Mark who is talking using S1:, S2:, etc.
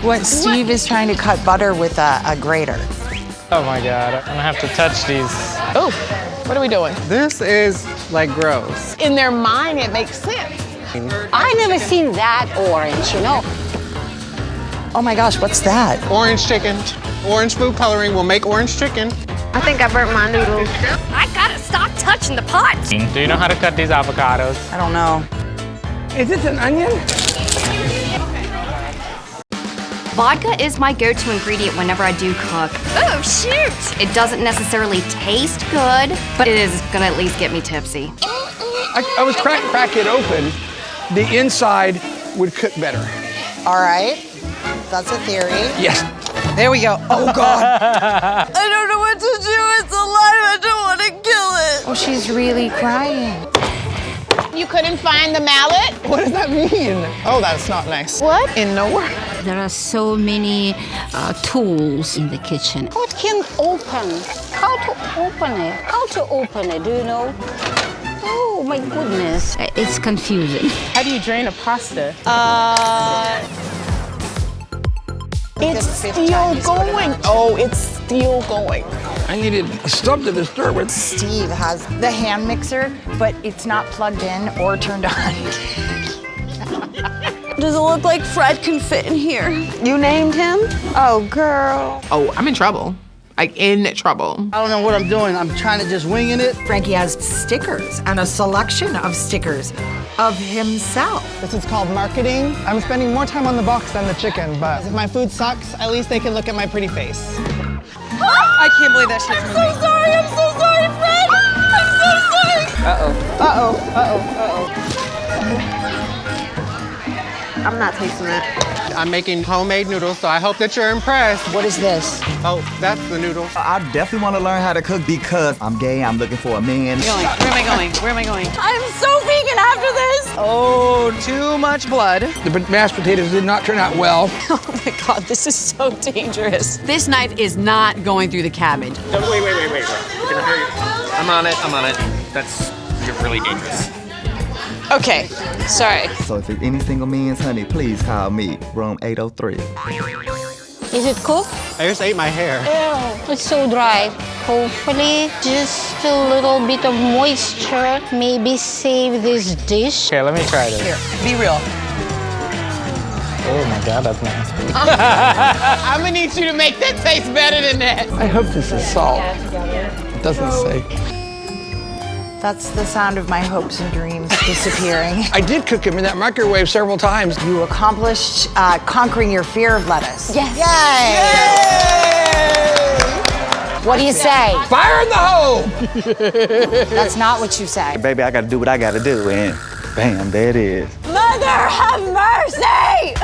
S1: What Steve is trying to cut butter with a grater.
S2: Oh my God, I'm gonna have to touch these.
S3: Oh, what are we doing?
S4: This is like gross.
S3: In their mind, it makes sense.
S5: I never seen that orange, you know.
S1: Oh my gosh, what's that?
S4: Orange chicken. Orange food coloring will make orange chicken.
S6: I think I burnt my noodles. I gotta stop touching the pots.
S2: Do you know how to cut these avocados?
S1: I don't know.
S7: Is this an onion?
S8: Vodka is my go-to ingredient whenever I do cook.
S6: Oh, shoot!
S8: It doesn't necessarily taste good, but it is gonna at least get me tipsy.
S7: I was crack it open. The inside would cook better.
S1: All right, that's a theory.
S7: Yes.
S1: There we go. Oh God.
S6: I don't know what to do. It's alive. I don't want to kill it.
S1: Oh, she's really crying.
S3: You couldn't find the mallet?
S7: What does that mean?
S4: Oh, that's not nice.
S3: What? In nowhere.
S5: There are so many tools in the kitchen. What can open? How to open it? How to open it, do you know? Oh my goodness. It's confusing.
S3: How do you drain a pasta? It's still going. Oh, it's still going.
S7: I needed something to stir with.
S1: Steve has the hand mixer, but it's not plugged in or turned on.
S6: Does it look like Fred can fit in here?
S1: You named him? Oh, girl.
S3: Oh, I'm in trouble. Like, in trouble.
S9: I don't know what I'm doing. I'm trying to just winging it.
S1: Frankie has stickers and a selection of stickers of himself.
S4: This is called marketing. I'm spending more time on the box than the chicken, but if my food sucks, at least they can look at my pretty face.
S1: I can't believe that shit's moving.
S6: I'm so sorry, Fred. I'm so sorry. I'm not tasting it.
S4: I'm making homemade noodles, so I hope that you're impressed.
S1: What is this?
S4: Oh, that's the noodle.
S10: I definitely want to learn how to cook because I'm gay, I'm looking for a man.
S3: Where am I going? Where am I going?
S6: I'm so vegan after this.
S3: Oh, too much blood.
S7: The mashed potatoes did not turn out well.
S3: Oh my God, this is so dangerous.
S11: This knife is not going through the cabbage.
S12: Wait. I'm on it. That's really dangerous.
S3: Okay, sorry.
S10: So if it's any single men's honey, please call me, room 803.
S5: Is it cooked?
S4: I just ate my hair.
S5: Ew, it's so dry. Hopefully, just a little bit of moisture. Maybe save this dish.
S2: Okay, let me try this.
S1: Here, be real.
S2: Oh my God, that's nasty.
S3: I'm gonna need you to make that taste better than that.
S7: I hope this is salt. It doesn't say.
S1: That's the sound of my hopes and dreams disappearing.
S7: I did cook them in that microwave several times.
S1: You accomplished conquering your fear of lettuce.
S5: Yes.
S1: Yay! What do you say?
S7: Fire in the hole!
S1: That's not what you say.
S10: Baby, I gotta do what I gotta do, and bam, there it is.
S6: Mother, have mercy!